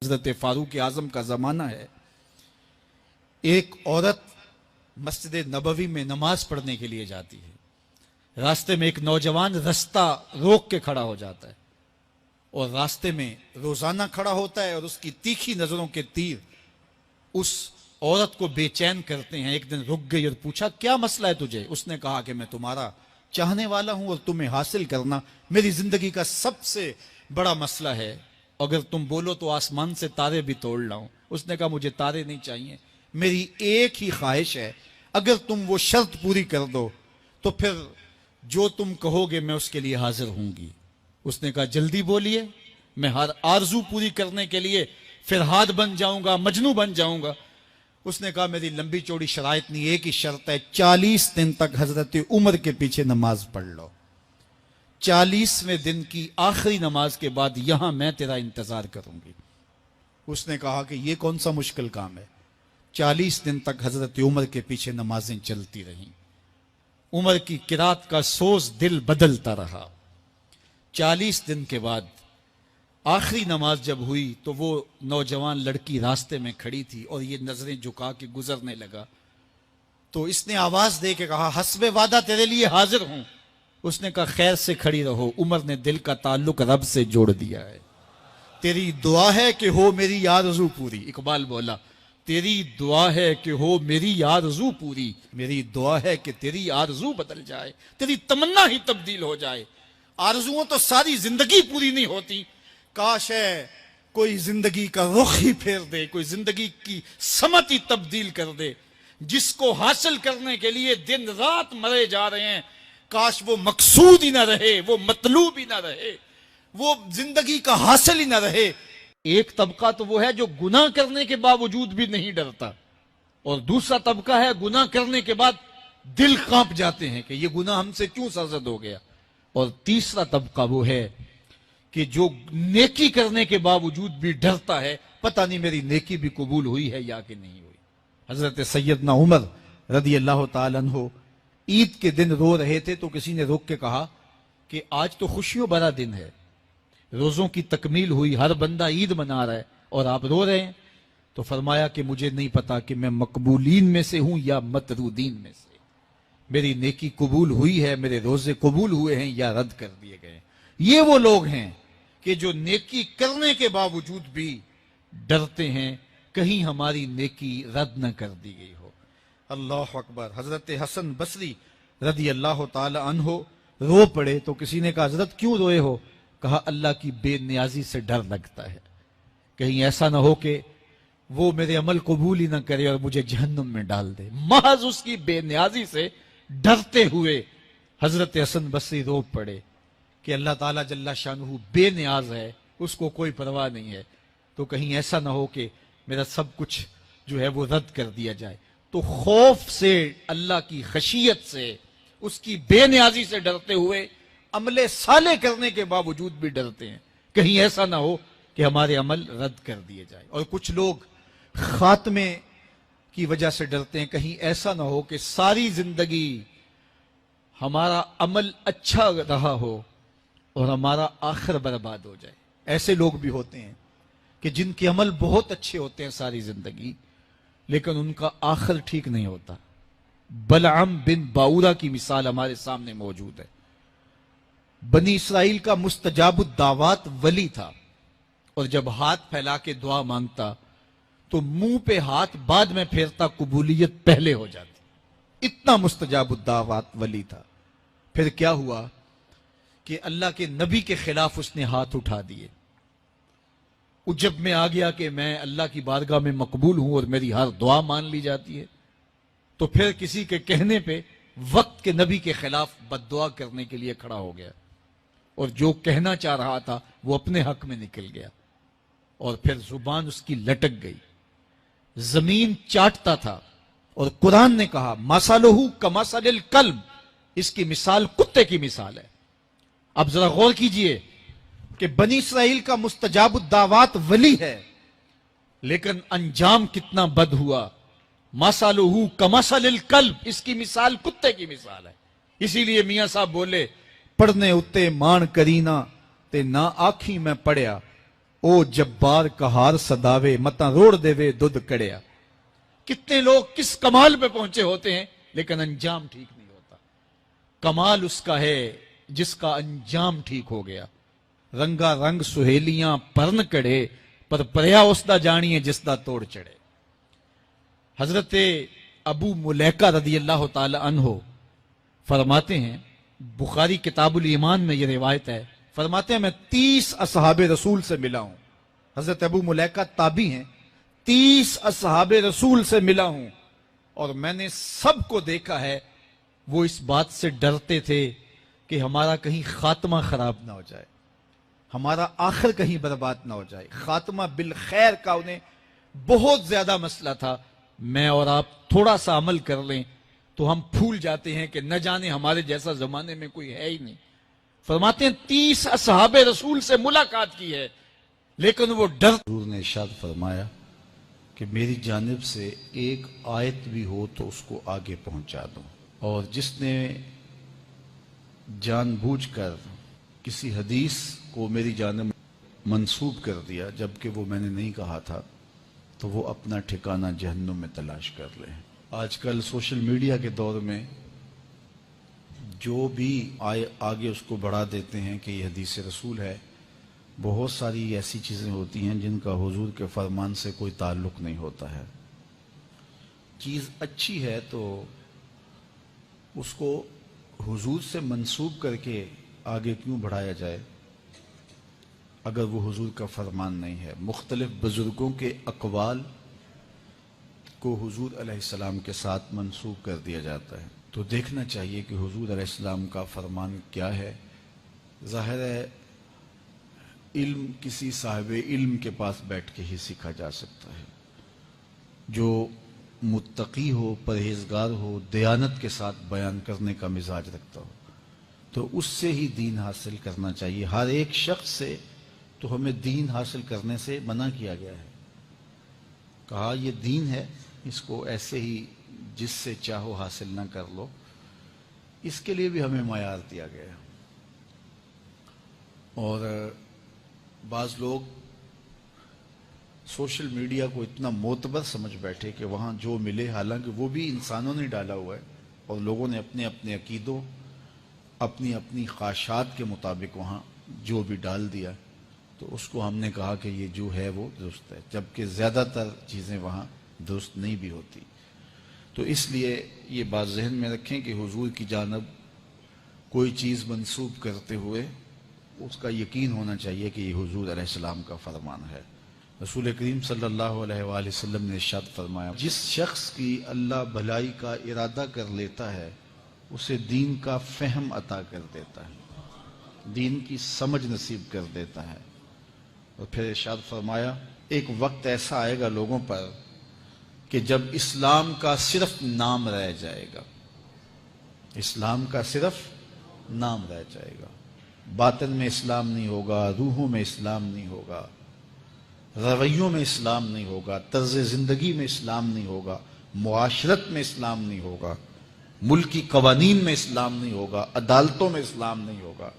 حضرت فاروق اعظم کا زمانہ ہے. ایک عورت مسجد نبوی میں نماز پڑھنے کے لیے جاتی ہے. راستے میں ایک نوجوان رستہ روک کے کھڑا ہو جاتا ہے اور راستے میں روزانہ کھڑا ہوتا ہے اور اس کی تیکھی نظروں کے تیر اس عورت کو بے چین کرتے ہیں. ایک دن رک گئی اور پوچھا کیا مسئلہ ہے تجھے؟ اس نے کہا کہ میں تمہارا چاہنے والا ہوں اور تمہیں حاصل کرنا میری زندگی کا سب سے بڑا مسئلہ ہے. اگر تم بولو تو آسمان سے تارے بھی توڑ لاؤں. اس نے کہا مجھے تارے نہیں چاہیے، میری ایک ہی خواہش ہے، اگر تم وہ شرط پوری کر دو تو پھر جو تم کہو گے میں اس کے لیے حاضر ہوں گی. اس نے کہا جلدی بولیے، میں ہر آرزو پوری کرنے کے لیے فرہاد بن جاؤں گا، مجنو بن جاؤں گا. اس نے کہا میری لمبی چوڑی شرائط نہیں، ایک ہی شرط ہے، 40 دن تک حضرت عمر کے پیچھے نماز پڑھ لو. 40ویں دن کی آخری نماز کے بعد یہاں میں تیرا انتظار کروں گی. اس نے کہا کہ یہ کون سا مشکل کام ہے. 40 دن تک حضرت عمر کے پیچھے نمازیں چلتی رہیں. عمر کی قرات کا سوز دل بدلتا رہا. 40 دن کے بعد آخری نماز جب ہوئی تو وہ نوجوان لڑکی راستے میں کھڑی تھی اور یہ نظریں جھکا کے گزرنے لگا. تو اس نے آواز دے کے کہا حسب وعدہ تیرے لیے حاضر ہوں. اس نے کہا خیر سے کھڑی رہو، عمر نے دل کا تعلق رب سے جوڑ دیا ہے. تیری دعا ہے کہ ہو میری آرزو پوری. اقبال بولا تیری دعا ہے کہ ہو میری آرزو پوری، میری دعا ہے کہ تیری آرزو بدل جائے، تیری تمنا ہی تبدیل ہو جائے. آرزوؤں تو ساری زندگی پوری نہیں ہوتی. کاش ہے کوئی زندگی کا رخ ہی پھیر دے، کوئی زندگی کی سمت ہی تبدیل کر دے. جس کو حاصل کرنے کے لیے دن رات مرے جا رہے ہیں، کاش وہ مقصود ہی نہ رہے، وہ مطلوب ہی نہ رہے، وہ زندگی کا حاصل ہی نہ رہے. ایک طبقہ تو وہ ہے جو گناہ کرنے کے باوجود بھی نہیں ڈرتا، اور دوسرا طبقہ ہے گناہ کرنے کے بعد دل کانپ جاتے ہیں کہ یہ گناہ ہم سے کیوں سرزد ہو گیا. اور تیسرا طبقہ وہ ہے کہ جو نیکی کرنے کے باوجود بھی ڈرتا ہے، پتہ نہیں میری نیکی بھی قبول ہوئی ہے یا کہ نہیں ہوئی. حضرت سیدنا عمر رضی اللہ تعالیٰ عنہ عید کے دن رو رہے تھے تو کسی نے روک کے کہا کہ آج تو خوشیوں بھرا دن ہے، روزوں کی تکمیل ہوئی، ہر بندہ عید منا رہا ہے اور آپ رو رہے ہیں. تو فرمایا کہ مجھے نہیں پتا کہ میں مقبولین میں سے ہوں یا مطرودین میں سے. میری نیکی قبول ہوئی ہے، میرے روزے قبول ہوئے ہیں یا رد کر دیے گئے. یہ وہ لوگ ہیں کہ جو نیکی کرنے کے باوجود بھی ڈرتے ہیں کہیں ہماری نیکی رد نہ کر دی گئی ہو. اللہ اکبر. حضرت حسن بصری رضی اللہ تعالی عنہ رو پڑے تو کسی نے کہا حضرت کیوں روئے ہو؟ کہا اللہ کی بے نیازی سے ڈر لگتا ہے، کہیں ایسا نہ ہو کہ وہ میرے عمل قبول ہی نہ کرے اور مجھے جہنم میں ڈال دے. محض اس کی بے نیازی سے ڈرتے ہوئے حضرت حسن بصری رو پڑے کہ اللہ تعالیٰ جل شانہ بے نیاز ہے، اس کو کوئی پرواہ نہیں ہے، تو کہیں ایسا نہ ہو کہ میرا سب کچھ جو ہے وہ رد کر دیا جائے. تو خوف سے، اللہ کی خشیت سے، اس کی بے نیازی سے ڈرتے ہوئے عمل صالح کرنے کے باوجود بھی ڈرتے ہیں کہیں ایسا نہ ہو کہ ہمارے عمل رد کر دیے جائے. اور کچھ لوگ خاتمے کی وجہ سے ڈرتے ہیں کہیں ایسا نہ ہو کہ ساری زندگی ہمارا عمل اچھا رہا ہو اور ہمارا آخر برباد ہو جائے. ایسے لوگ بھی ہوتے ہیں کہ جن کے عمل بہت اچھے ہوتے ہیں ساری زندگی، لیکن ان کا آخر ٹھیک نہیں ہوتا. بلعم بن باورا کی مثال ہمارے سامنے موجود ہے. بنی اسرائیل کا مستجاب الدعوات ولی تھا، اور جب ہاتھ پھیلا کے دعا مانگتا تو منہ پہ ہاتھ بعد میں پھیرتا، قبولیت پہلے ہو جاتی. اتنا مستجاب الدعوات ولی تھا. پھر کیا ہوا کہ اللہ کے نبی کے خلاف اس نے ہاتھ اٹھا دیے. جب میں آ گیا کہ میں اللہ کی بارگاہ میں مقبول ہوں اور میری ہر دعا مان لی جاتی ہے، تو پھر کسی کے کہنے پہ وقت کے نبی کے خلاف بد دعا کرنے کے لیے کھڑا ہو گیا، اور جو کہنا چاہ رہا تھا وہ اپنے حق میں نکل گیا، اور پھر زبان اس کی لٹک گئی، زمین چاٹتا تھا. اور قرآن نے کہا مَثَلُهُ كَمَثَلِ الْكَلْبِ، اس کی مثال کتے کی مثال ہے. اب ذرا غور کیجئے کہ بنی اسرائیل کا مستجاب الدعوات ولی ہے، لیکن انجام کتنا بد ہوا. مَثَلُهُ كَمَثَلِ الْكَلْبِ، اس کی مثال کتے کی مثال ہے. اسی لیے میاں صاحب بولے پڑھنے اتے مان کرینا تے نہ آکھی میں پڑھیا، او جبار کہار صداوے متا روڑ دیوے دودھ کڑیا. کتنے لوگ کس کمال پہ پہنچے ہوتے ہیں لیکن انجام ٹھیک نہیں ہوتا. کمال اس کا ہے جس کا انجام ٹھیک ہو گیا. رنگا رنگ سہیلیاں پرن کڑے پر پریا اس دا جانیے جس دا توڑ چڑھے. حضرت ابو ملیکہ رضی اللہ تعالی عنہ فرماتے ہیں، بخاری کتاب الایمان میں یہ روایت ہے، فرماتے ہیں میں 30 اصحاب رسول سے ملا ہوں. حضرت ابو ملیکہ تابعی ہیں. 30 اصحاب رسول سے ملا ہوں اور میں نے سب کو دیکھا ہے وہ اس بات سے ڈرتے تھے کہ ہمارا کہیں خاتمہ خراب نہ ہو جائے، ہمارا آخر کہیں برباد نہ ہو جائے. خاتمہ بالخیر کا انہیں بہت زیادہ مسئلہ تھا. میں اور آپ تھوڑا سا عمل کر لیں تو ہم پھول جاتے ہیں کہ نہ جانے ہمارے جیسا زمانے میں کوئی ہے ہی نہیں. فرماتے ہیں 30 اصحاب رسول سے ملاقات کی ہے لیکن وہ ڈر. حضور نے ارشاد فرمایا کہ میری جانب سے ایک آیت بھی ہو تو اس کو آگے پہنچا دو، اور جس نے جان بوجھ کر کسی حدیث کو میری جانب منسوب کر دیا جبکہ وہ میں نے نہیں کہا تھا تو وہ اپنا ٹھکانہ جہنم میں تلاش کر لے. آج کل سوشل میڈیا کے دور میں جو بھی آگے اس کو بڑھا دیتے ہیں کہ یہ حدیث رسول ہے، بہت ساری ایسی چیزیں ہوتی ہیں جن کا حضور کے فرمان سے کوئی تعلق نہیں ہوتا ہے. چیز اچھی ہے تو اس کو حضور سے منسوب کر کے آگے کیوں بڑھایا جائے اگر وہ حضور کا فرمان نہیں ہے. مختلف بزرگوں کے اقوال کو حضور علیہ السلام کے ساتھ منسوب کر دیا جاتا ہے تو دیکھنا چاہیے کہ حضور علیہ السلام کا فرمان کیا ہے. ظاہر ہے علم کسی صاحب علم کے پاس بیٹھ کے ہی سیکھا جا سکتا ہے. جو متقی ہو، پرہیزگار ہو، دیانت کے ساتھ بیان کرنے کا مزاج رکھتا ہو تو اس سے ہی دین حاصل کرنا چاہیے. ہر ایک شخص سے تو ہمیں دین حاصل کرنے سے منع کیا گیا ہے. کہا یہ دین ہے، اس کو ایسے ہی جس سے چاہو حاصل نہ کر لو. اس کے لیے بھی ہمیں معیار دیا گیا ہے. اور بعض لوگ سوشل میڈیا کو اتنا معتبر سمجھ بیٹھے کہ وہاں جو ملے، حالانکہ وہ بھی انسانوں نے ڈالا ہوا ہے اور لوگوں نے اپنے اپنے عقیدوں، اپنی اپنی خواہشات کے مطابق وہاں جو بھی ڈال دیا تو اس کو ہم نے کہا کہ یہ جو ہے وہ درست ہے، جبکہ زیادہ تر چیزیں وہاں درست نہیں بھی ہوتی. تو اس لیے یہ بات ذہن میں رکھیں کہ حضور کی جانب کوئی چیز منسوب کرتے ہوئے اس کا یقین ہونا چاہیے کہ یہ حضور علیہ السلام کا فرمان ہے. رسول کریم صلی اللہ علیہ وآلہ وسلم نے ارشاد فرمایا، جس شخص کی اللہ بھلائی کا ارادہ کر لیتا ہے اسے دین کا فہم عطا کر دیتا ہے، دین کی سمجھ نصیب کر دیتا ہے. اور پھر ارشاد فرمایا ایک وقت ایسا آئے گا لوگوں پر کہ جب اسلام کا صرف نام رہ جائے گا، اسلام کا صرف نام رہ جائے گا. باطن میں اسلام نہیں ہوگا، روحوں میں اسلام نہیں ہوگا، رویوں میں اسلام نہیں ہوگا، طرز زندگی میں اسلام نہیں ہوگا، معاشرت میں اسلام نہیں ہوگا، ملکی قوانین میں اسلام نہیں ہوگا، عدالتوں میں اسلام نہیں ہوگا.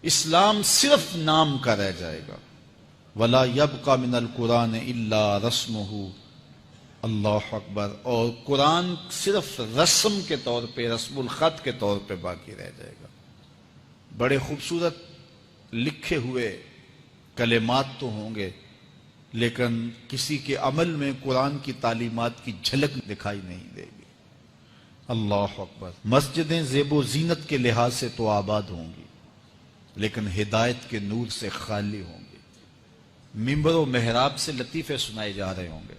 اسلام صرف نام کا رہ جائے گا. وَلَا يَبْقَى مِنَ الْقُرْآنِ إِلَّا رَسْمُهُ، اللہ اکبر. اور قرآن صرف رسم کے طور پہ، رسم الخط کے طور پہ باقی رہ جائے گا. بڑے خوبصورت لکھے ہوئے کلمات تو ہوں گے لیکن کسی کے عمل میں قرآن کی تعلیمات کی جھلک دکھائی نہیں دے گی. اللہ اکبر. مسجدیں زیب و زینت کے لحاظ سے تو آباد ہوں گی لیکن ہدایت کے نور سے خالی ہوں گی. ممبر و محراب سے لطیفے سنائے جا رہے ہوں گے.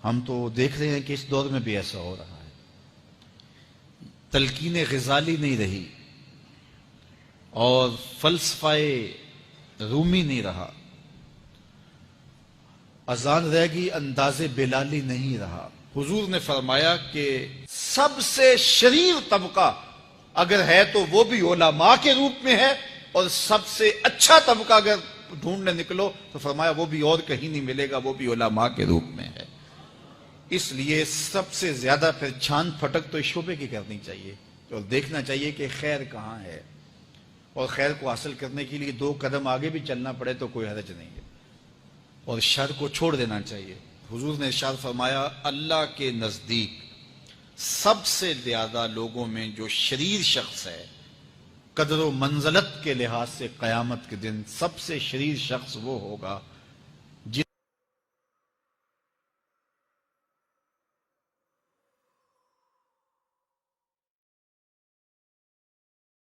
ہم تو دیکھ رہے ہیں کہ اس دور میں بھی ایسا ہو رہا ہے. تلقین غزالی نہیں رہی اور فلسفہ رومی نہیں رہا. اذان رہ گئی، انداز بلالی نہیں رہا. حضور نے فرمایا کہ سب سے شریر طبقہ اگر ہے تو وہ بھی علماء کے روپ میں ہے، اور سب سے اچھا طبقہ اگر ڈھونڈنے نکلو تو فرمایا وہ بھی اور کہیں نہیں ملے گا، وہ بھی علماء کے روپ میں ہے. اس لیے سب سے زیادہ پھر چھان پھٹک تو اس شعبے کی کرنی چاہیے اور دیکھنا چاہیے کہ خیر کہاں ہے. اور خیر کو حاصل کرنے کے لیے 2 قدم آگے بھی چلنا پڑے تو کوئی حرج نہیں ہے، اور شر کو چھوڑ دینا چاہیے۔ حضور نے ارشاد فرمایا اللہ کے نزدیک سب سے زیادہ لوگوں میں جو شریر شخص ہے، قدر و منزلت کے لحاظ سے قیامت کے دن سب سے شریر شخص وہ ہوگا